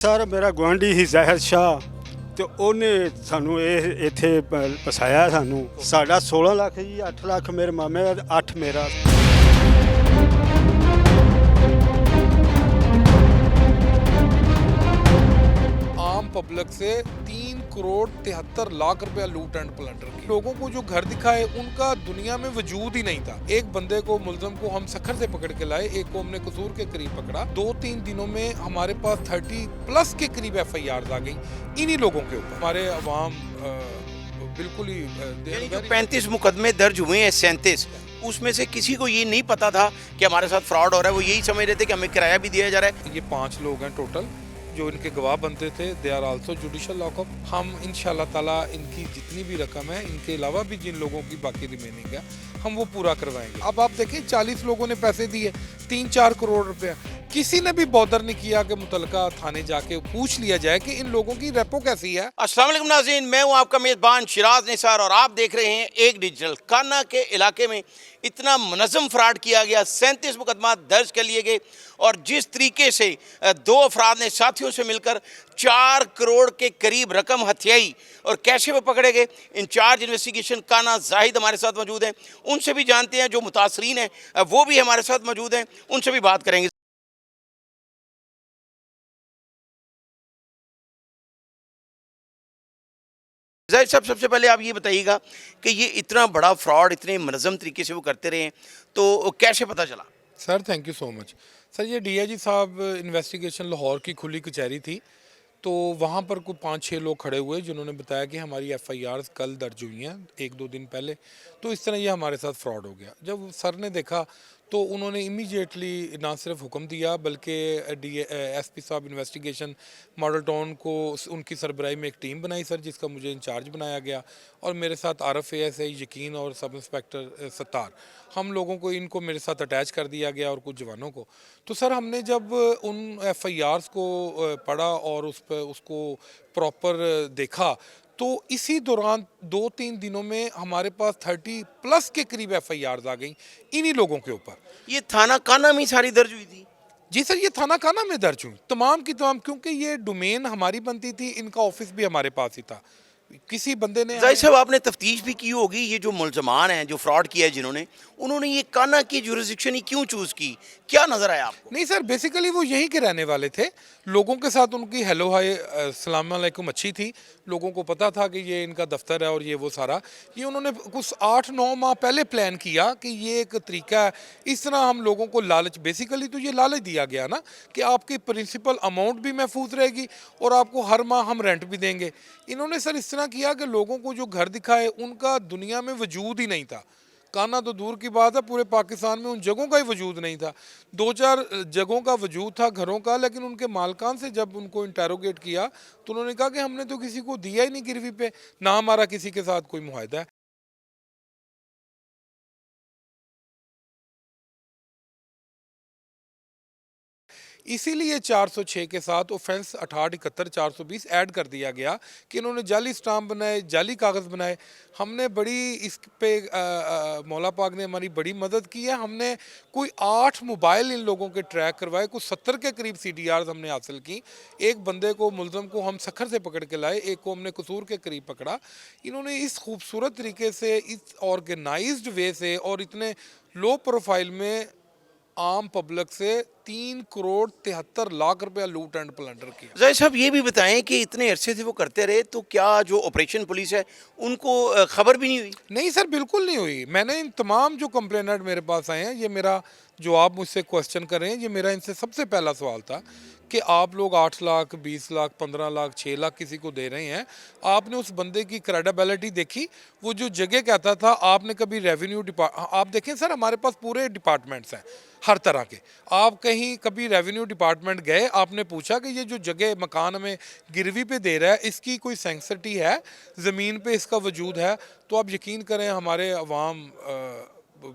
Sir ਮੇਰਾ ਗੁਆਂਢੀ ਹੀ ਜ਼ਾਹਿਰ ਸ਼ਾਹ ਤੇ ਉਹਨੇ ਸਾਨੂੰ ਇਹ ਇੱਥੇ ਪਸਾਇਆ ਸਾਨੂੰ। ਸਾਡਾ 16 ਲੱਖ ਜੀ, 8 ਲੱਖ ਮੇਰੇ ਮਾਮੇ ਦਾ, 8 ਮੇਰਾ। आम पब्लिक से 3 करोड़ 73 लाख रुपया लूट एंड प्लंडर की। लोगों को जो घर दिखाए उनका दुनिया में वजूद ही नहीं था। एक बंदे को, मुलजम को हम सखर से पकड़ के लाए, एक को हमने कसूर के करीब पकड़ा। 2-3 दिनों में हमारे पास 30+ के करीब FIR आ गई इन्हीं लोगों के ऊपर। हमारे अवाम बिल्कुल ही 35 मुकदमे दर्ज हुए हैं, 37 उसमें से किसी को ये नहीं पता था कि हमारे साथ फ्रॉड हो रहा है। वो यही समझ रहे थे कि हमें किराया भी दिया जा रहा है। ये 5 लोग हैं टोटल जो इनके गवाह बनते थे। They are also judicial lockup. हम इंशाल्लाह ताला इनकी जितनी भी रकम है, इनके अलावा भी जिन लोगों की बाकी रिमेनिंग है, हम वो पूरा करवाएंगे। अब आप देखें 40 लोगों ने पैसे दिए, 3-4 करोड़ रुपया। किसी ने भी बॉदर नहीं किया कि मुतलका थाने जाके पूछ लिया जाए कि इन लोगों की रेपो कैसी है। अस्सलाम वालेकुम नाज़रीन, मैं हूं आपका मेज़बान शिराज निसार और आप देख रहे हैं एक डिजिटल। कान्हा के इलाके में इतना मुनज़्ज़म फ्रॉड किया गया, 37 मुकदमा दर्ज कर लिए गए और जिस तरीके से 2 अफराद ने साथियों से मिलकर 4 करोड़ के करीब रकम हथियाई और कैशे में पकड़े गए। इंचार्ज इन्वेस्टिगेशन कान्हा जाहिद हमारे साथ मौजूद हैं, उनसे भी जानते हैं। जो मुतासरीन हैं वो भी हमारे साथ मौजूद हैं, उनसे भी बात करेंगे। ज़ाहिर साहब, सबसे पहले आप ये बताइएगा कि ये इतना बड़ा फ्रॉड इतने मुनज़्ज़म तरीके से वो करते रहे हैं, तो कैसे पता चला? Sir thank you so much. Sir ये DIG साहब इन्वेस्टिगेशन लाहौर की खुली कचहरी थी, तो वहाँ पर कोई 5-6 लोग खड़े हुए जिन्होंने बताया कि हमारी FIRs कल दर्ज हुई हैं 1-2 दिन पहले, तो इस तरह ये हमारे साथ फ्रॉड हो गया। जब सर ने देखा तो उन्होंने इमीडिएटली ना सिर्फ हुक्म दिया बल्कि SP साहब इन्वेस्टिगेशन मॉडल टाउन को उनकी सरबराही में एक टीम बनाई सर, जिसका मुझे इंचार्ज बनाया गया और मेरे साथ RF ASI यकीन और सब इंस्पेक्टर सत्तार, हम लोगों को इनको मेरे साथ अटैच कर दिया गया और कुछ जवानों को। तो सर हमने जब उन FIRs को पढ़ा और उस पर उसको प्रॉपर देखा तो इसी दौरान 2-3 दिनों में हमारे पास 30+ के करीब FIRs आ गई इन्हीं लोगों के ऊपर। ये थाना कान्हा में सारी दर्ज हुई थी? जी सर, ये थाना कान्हा में दर्ज हुई तमाम की तमाम, क्योंकि ये डोमेन हमारी बनती थी, इनका ऑफिस भी हमारे पास ही था। किसी बंदे ने ज़ाहिर साहब, आपने तफ्तीश भी की होगी, ये जो मुल्ज़मान हैं जो फ्रॉड किया है जिन्होंने, उन्होंने ये कान्हा की जुरिस्डिक्शन ही क्यों चूज़ की? क्या नज़र आया आपको? नहीं सर, बेसिकली वो यहीं के रहने वाले थे। लोगों के साथ उनकी हेलो हाय अस्सलाम वालेकुम अच्छी थी, लोगों को पता था कि ये इनका दफ्तर है और ये वो सारा। ये उन्होंने कुछ 8-9 माह पहले प्लान किया कि ये एक तरीका है, इस तरह हम लोगों को लालच, बेसिकली तो ये लालच दिया गया ना कि आपकी प्रिंसिपल अमाउंट भी महफूज रहेगी और आपको हर माह हम रेंट भी देंगे। इन्होंने सर इस तरह किया कि लोगों को जो घर दिखाए उनका दुनिया में वजूद ही नहीं था। कान्हा तो दूर की बात है, पूरे पाकिस्तान में उन जगहों का ही वजूद नहीं था। 2-4 जगहों का वजूद था घरों का, लेकिन उनके मालकान से जब उनको इंटेरोगेट किया तो उन्होंने कहा कि हमने तो किसी को दिया ही नहीं गिरवी पे, ना हमारा किसी के साथ कोई मुआहदा है। इसीलिए 406 के साथ ऑफेंस 6871-420 ऐड कर दिया गया कि इन्होंने जाली स्टाम्प बनाए, जाली कागज़ बनाए। हमने बड़ी इस पे मौला पाक ने हमारी बड़ी मदद की है। हमने कोई 8 मोबाइल इन लोगों के ट्रैक करवाए, कुछ 70 के करीब CDRs हमने हासिल की। एक बंदे को, मुलजम को हम सखर से पकड़ के लाए, एक को हमने कसूर के करीब पकड़ा। इन्होंने इस खूबसूरत तरीके से, इस ऑर्गेनाइज्ड वे से और इतने लो प्रोफाइल में आम पब्लिक से 3 करोड़ 73 लाख रुपया लूट एंड प्लंडर किया। ज़ाहिर साहब, ये भी बताएं कि इतने अरसे से वो करते रहे, तो क्या जो ऑपरेशन पुलिस है उनको खबर भी नहीं हुई? नहीं सर, बिल्कुल नहीं हुई। मैंने इन तमाम जो कंप्लेनेंट मेरे पास आए हैं, ये मेरा जो आप मुझसे क्वेश्चन कर रहे हैं, ये मेरा इनसे सबसे पहला सवाल था कि आप लोग 8 लाख, 20 लाख, 15 लाख, 6 लाख किसी को दे रहे हैं, आपने उस बंदे की क्रेडिबिलिटी देखी? वो जो जगह कहता था, आपने कभी रेवेन्यू आप देखें सर, हमारे पास पूरे डिपार्टमेंट्स हैं हर तरह के। आप कहीं कभी रेवेन्यू डिपार्टमेंट गए, आपने पूछा कि ये जो जगह मकान हमें गिरवी पे दे रहा है, इसकी कोई सेंसिटी है, ज़मीन पे इसका वजूद है? तो आप यकीन करें हमारे अवाम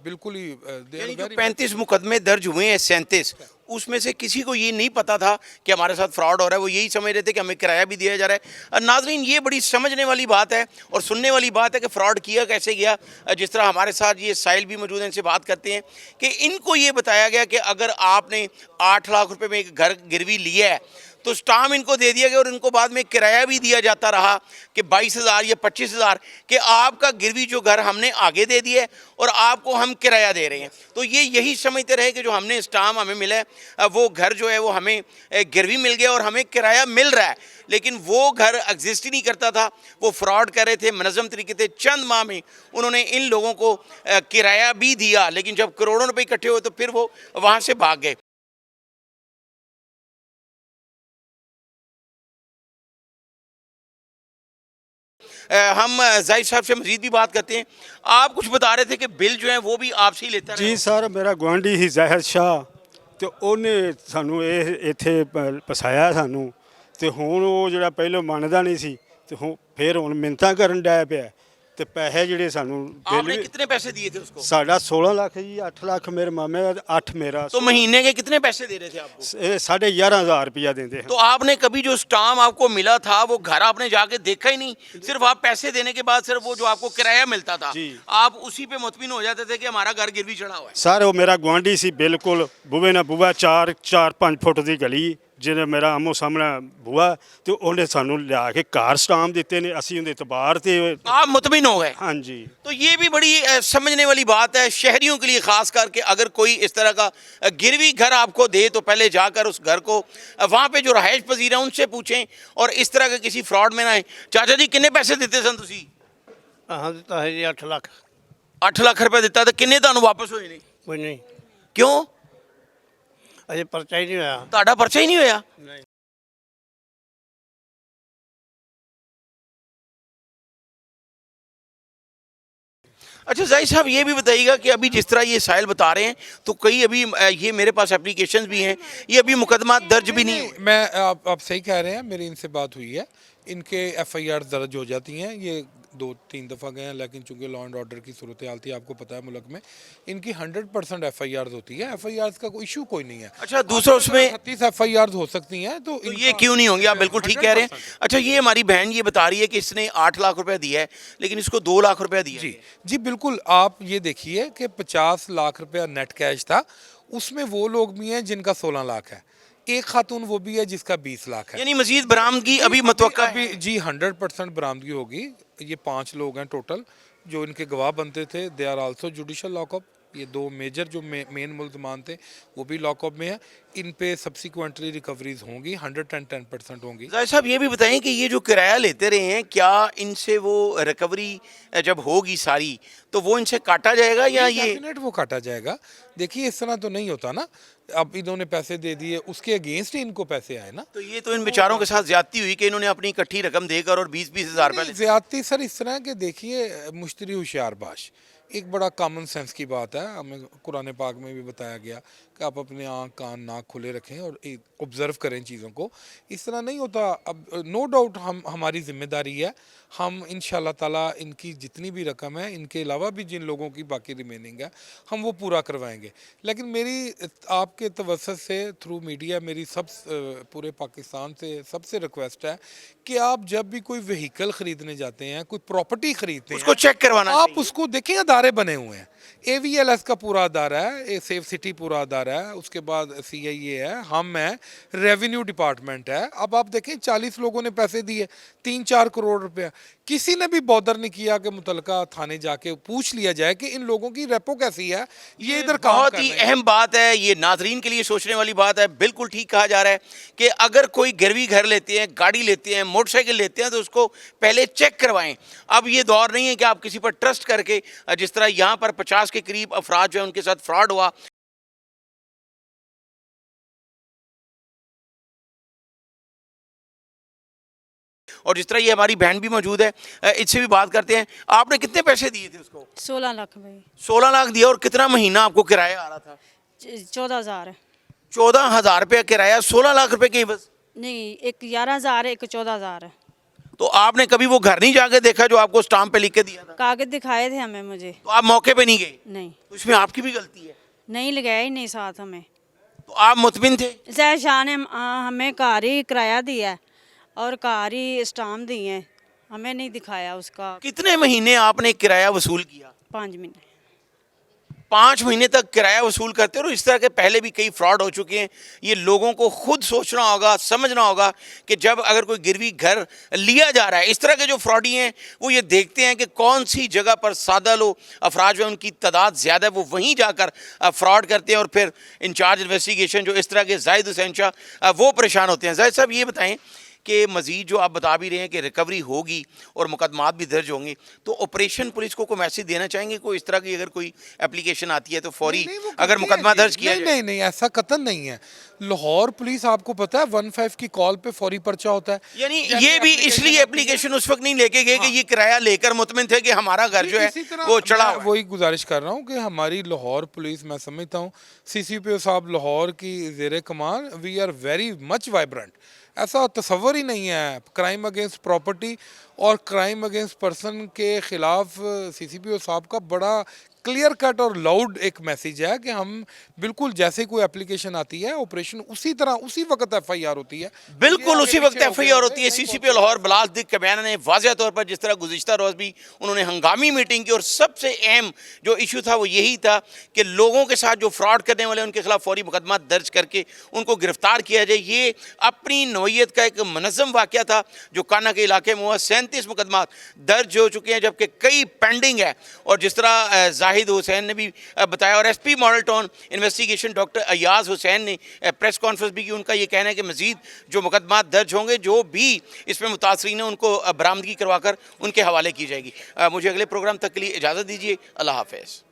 बिल्कुल ही यानी जो 35 मुकदमे दर्ज हुए हैं, 37 उसमें से किसी को ये नहीं पता था कि हमारे साथ फ्रॉड हो रहा है। वो यही समझ रहे थे कि हमें किराया भी दिया जा रहा है। नाजरीन, ये बड़ी समझने वाली बात है और सुनने वाली बात है कि फ़्रॉड किया कैसे गया। जिस तरह हमारे साथ ये साहिल भी मौजूद हैं, इनसे बात करते हैं कि इनको ये बताया गया कि अगर आपने 8 लाख रुपए में एक घर गिरवी लिया है तो स्टाम्प इनको दे दिया गया और इनको बाद में किराया भी दिया जाता रहा कि 22,000 या 25,000 कि आपका गिरवी जो घर हमने आगे दे दिया है और आपको हम किराया दे रहे हैं। तो ये यही समझते रहे कि जो हमने स्टाम्प हमें मिला है वो घर जो है वो हमें गिरवी मिल गया और हमें किराया मिल रहा है, लेकिन वो घर एग्जिस्ट ही नहीं करता था। वो फ्रॉड कर रहे थे मनज़म तरीके से। चंद माह में उन्होंने इन लोगों को किराया भी दिया, लेकिन जब करोड़ों रुपए इकट्ठे हुए तो फिर वो वहाँ से भाग गए। हम जाहिद साहब से मजीद भी बात करते हैं। आप कुछ बता रहे थे कि बिल जो है वो भी आपसे ही लेता ਜੀ ਸਰ ਮੇਰਾ ਗੁਆਂਢੀ ਸੀ ਜ਼ਾਹਿਰ ਸ਼ਾਹ ਤੇ ਉਹਨੇ ਸਾਨੂੰ ਇਹ ਇੱਥੇ ਪਸਾਇਆ ਸਾਨੂੰ ਤੇ ਹੁਣ ਉਹ ਜਿਹੜਾ ਪਹਿਲਾਂ ਮੰਨਦਾ ਨਹੀਂ ਸੀ ਤੇ ਫਿਰ ਹੁਣ ਮਿੰਨਤਾਂ ਕਰਨ ਡਿਆ ਪਿਆ ਤੇ ਪੈਸੇ ਜਿਹੜੇ ਸਾਨੂੰ आपने कितने पैसे दिए थे उसको? ਸਾਡਾ 16 ਲੱਖ ਜੀ 8 ਲੱਖ ਮੇਰੇ ਮਾਮੇ ਦਾ 8 ਮੇਰਾ तो महीने के कितने पैसे दे रहे थे आपको? ਇਹ 11,500 रुपया देते हैं। तो आपने कभी जो स्टाम्प आपको मिला था वो घर आपने जाके देखा ही नहीं, सिर्फ आप पैसे देने के बाद सिर्फ वो जो आपको किराया मिलता था जी। आप उसी पे मुतमिन हो जाते थे कि हमारा घर गिरवी चढ़ा हुआ है। ਸਰ ਉਹ ਮੇਰਾ ਗੁਆਂਢੀ ਸੀ ਬਿਲਕੁਲ ਬੂਵੇ ਨਾਲ ਬੂਆ 4-5 ਫੁੱਟ ਦੀ ਗਲੀ ਜਿਹਨੇ ਮੇਰਾ ਆਮੋ ਸਾਹਮਣਾ ਬੂਆ ਤੇ ਉਹਨੇ ਸਾਨੂੰ ਲਿਆ ਕੇ ਕਾਰ ਸਟਾਮ ਦਿੱਤੇ ਨੇ ਅਸੀਂ ਉਹਦੇ ਇਤਬਾਰ ਤੇ आप मुतमिन हो गए। ਹਾਂਜੀ तो ये भी बड़ी समझने वाली बात है शहरियों के लिए, खास करके अगर कोई इस तरह का गिरवी घर आपको दे तो पहले जाकर उस घर को वहाँ पे जो रहायश पजीर हैं उनसे पूछें और इस तरह के किसी फ्रॉड में ना आए। चाचा जी किन्ने पैसे दिते सन तुसी? हाँ दिता है जी 8 लाख 8 ਲੱਖ रुपए दिता तो किन्ने ਤੁਹਾਨੂੰ वापस होए ने? कोई नहीं क्यों? अजय परचा ही नहीं होया ਤੁਹਾਡਾ ਪਰਚਾ ਹੀ ਨਹੀਂ ਹੋਇਆ? नहीं अच्छा जाहिद साहब ये भी बताइएगा कि अभी जिस तरह ये साहिल बता रहे हैं तो कई अभी ये मेरे पास एप्लीकेशंस भी हैं, ये अभी मुकदमा दर्ज भी नहीं हुए। मैं आप सही कह रहे हैं, मेरी इनसे बात हुई है, इनके एफआईआर दर्ज हो जाती हैं। ये 2-3 दफ़ा गए हैं, लेकिन चूंकि लॉ एंड ऑर्डर की सूरत हाल थी, आपको पता है मुल्क में इनकी 100% एफआईआर होती है। एफआईआर का कोई इशू कोई नहीं है। अच्छा दूसरा उसमें 36 एफआईआर हो सकती हैं, तो तो ये क्यों नहीं होंगी? आप बिल्कुल ठीक कह रहे हैं। अच्छा ये हमारी बहन ये बता रही है कि इसने 8 लाख रुपया दिया है लेकिन इसको 2 लाख रुपया दिया जी है। जी बिल्कुल। आप ये देखिए कि 50 लाख रुपया नेट कैश था, उसमें वो लोग भी हैं जिनका 16 लाख है, एक खातून वो भी है जिसका 20 लाख है। यानी मजीद बरामदगी अभी मतवक्का है। अभी जी 100% बरामदगी होगी। ये 5 लोग हैं टोटल जो इनके गवाह बनते थे, they are also judicial lockup. ये 2 मेजर जो मेन मुल्ज़मान थे वो भी लॉकअप में है। इन पे सब्सिक्वेंटली रिकवरीज होंगी, 110% होंगी। जाहिद साहब ये भी बताएं कि ये जो किराया लेते रहे हैं क्या इनसे वो रिकवरी जब होगी सारी तो वो इनसे काटा जाएगा या ये? डेफिनेट वो काटा जाएगा। देखिए इस तरह तो नहीं होता ना, अब इन्होंने पैसे दे दिए उसके अगेंस्ट ही इनको पैसे आए ना। तो ये तो इन बेचारों के साथ ज्यादती हुई कि इन्होंने अपनी इकट्ठी रकम देकर और 20-20 हज़ार रुपये। ज्यादती सर इस तरह के देखिए, मुश्तरी होशियार बाश एक बड़ा कॉमन सेंस की बात है। हमें कुरान पाक में भी बताया गया कि आप अपने आँख कान नाक खुले रखें और ऑब्ज़र्व करें चीज़ों को। इस तरह नहीं होता। अब नो डाउट हमारी ज़िम्मेदारी है, हम इंशाल्लाह ताला इनकी जितनी भी रकम है, इनके अलावा भी जिन लोगों की बाकी रिमेनिंग है, हम वो पूरा करवाएंगे। लेकिन मेरी आपके तवज्जुह से थ्रू मीडिया मेरी पूरे पाकिस्तान से सबसे रिक्वेस्ट है कि आप जब भी कोई व्हीकल ख़रीदने जाते हैं, कोई प्रॉपर्टी खरीदते हैं, उसको चेक करवाना आप उसको देखें। अदारे बने हुए हैं, AVLS का पूरा अदारा है, सेफ सिटी पूरा अदारा है, उसके बाद CIA है, हम है, रेवेन्यू डिपार्टमेंट है। अब आप देखें 40 लोगों ने पैसे दिए, 3-4 करोड़ रुपया, किसी ने भी बॉदर नहीं किया कि मुतलका थाने जाके पूछ लिया जाए कि इन लोगों की रेपो कैसी है, ये इधर काम बहुत कर ही रहे हैं। अहम बात है, ये नाजरीन के लिए सोचने वाली बात है। बिल्कुल ठीक कहा जा रहा है कि अगर कोई गिरवी घर लेते हैं, गाड़ी लेते हैं, मोटरसाइकिल लेते हैं तो उसको पहले चेक करवाएं। अब ये दौर नहीं है कि आप किसी पर ट्रस्ट करके, जिस तरह यहाँ पर 50 के करीब अफराद जो है उनके साथ फ्रॉड हुआ। और जिस तरह ये हमारी बहन भी मौजूद है, इससे भी बात करते हैं। आपने कितने पैसे दिए थे उसको? 16 लाख भाई। 16 लाख दिया। और कितना महीना आपको किराया आ रहा था? 14,000 14,000 रुपया किराया, 16 लाख रुपए की बस? नहीं, एक 11,000 एक 14,000 है। तो आपने कभी वो घर नहीं जाके देखा जो आपको स्टाम्प पे लिख के दिया था? कागज दिखाए थे हमें, मुझे। तो आप मौके पे नहीं गए? नहीं, तो इसमें आपकी भी गलती है। नहीं लगाया ही नहीं साथ हमें। तो आप मुतमिन थे? जय शाह ने हमें कार ही किराया दिया है और कार ही स्टाम्प दिए हैं, हमें नहीं दिखाया उसका। कितने महीने आपने किराया वसूल किया? 5 महीने। 5 महीने तक किराया वसूल करते हैं और इस तरह के पहले भी कई फ्रॉड हो चुके हैं। ये लोगों को खुद सोचना होगा, समझना होगा कि जब अगर कोई गिरवी घर लिया जा रहा है, इस तरह के जो फ्रॉडी हैं वो ये देखते हैं कि कौन सी जगह पर सादा लो अफराज में उनकी तादाद ज़्यादा है, वो वहीं जाकर फ्रॉड करते हैं और फिर इंचार्ज इन्वेस्टिगेशन जो इस तरह के जाहिद हुसैन शाह वो परेशान होते हैं। जाहिद साहब ये बताएं कि मज़ीद जो आप बता भी रहे हैं कि रिकवरी होगी और मुकदमात भी दर्ज होंगे, तो ऑपरेशन पुलिस को कोई मैसेज देना चाहेंगे, कोई इस तरह की अगर कोई एप्लीकेशन आती है तो फौरी नहीं, वो अगर करती मुकदमा है दर्ज जी। किया नहीं जाए? नहीं नहीं, ऐसा कतन नहीं है। लाहौर पुलिस आपको पता है 15 की कॉल पे फौरी पर्चा होता है। यानी जैसे ये भी application इसलिए आती है- एप्लीकेशन उस वक्त नहीं लेके गए कि हाँ। ये किराया लेकर मुतमिन थे कि हमारा घर जो है इसी तरह वो चढ़ा मैं हुआ है। वही गुजारिश कर रहा हूँ कि हमारी लाहौर पुलिस, मैं समझता हूँ CCPO साहब लाहौर की ज़ेरे कमान, we are very much vibrant. ऐसा तस्वर ही नहीं है। क्राइम अगेंस्ट प्रॉपर्टी और क्राइम अगेंस्ट पर्सन के खिलाफ CCPO साहब का बड़ा क्लियर कट और लाउड एक मैसेज है कि हम बिल्कुल जैसे कोई एप्लीकेशन आती है ऑपरेशन उसी तरह उसी वक्त FIR होती है। बिल्कुल ये उसी आगे वक्त पीछे हो FIR गया होती है। नहीं CCPO लाहौर बिलाल सिद्दीक कबयाना ने वाज़ह तौर पर जिस तरह गुज़िश्ता रोज़ भी उन्होंने हंगामी मीटिंग की और सबसे अहम जो इशू था वो यही था कि लोगों के साथ जो फ्रॉड करने वाले उनके खिलाफ फौरी मुकदमा दर्ज करके उनको गिरफ्तार किया जाए। ये अपनी नौइयत का एक मनज़्ज़म वाक़या था जो काना के इलाके में हुआ। 37 मुकदमा दर्ज हो चुके हैं जबकि कई पेंडिंग है। और जिस तरह जाहिद हुसैन ने भी बताया और SP model town investigation doctor Ayaz Hussain ने प्रेस कॉन्फ्रेंस भी की, उनका ये कहना है कि मजीद जो मुकदमा दर्ज होंगे, जो भी इसमें मुतासरीन हैं उनको बरामदगी करवाकर उनके हवाले की जाएगी। मुझे अगले प्रोग्राम तक के लिए इजाज़त दीजिए। अल्लाह हाफ़िज़।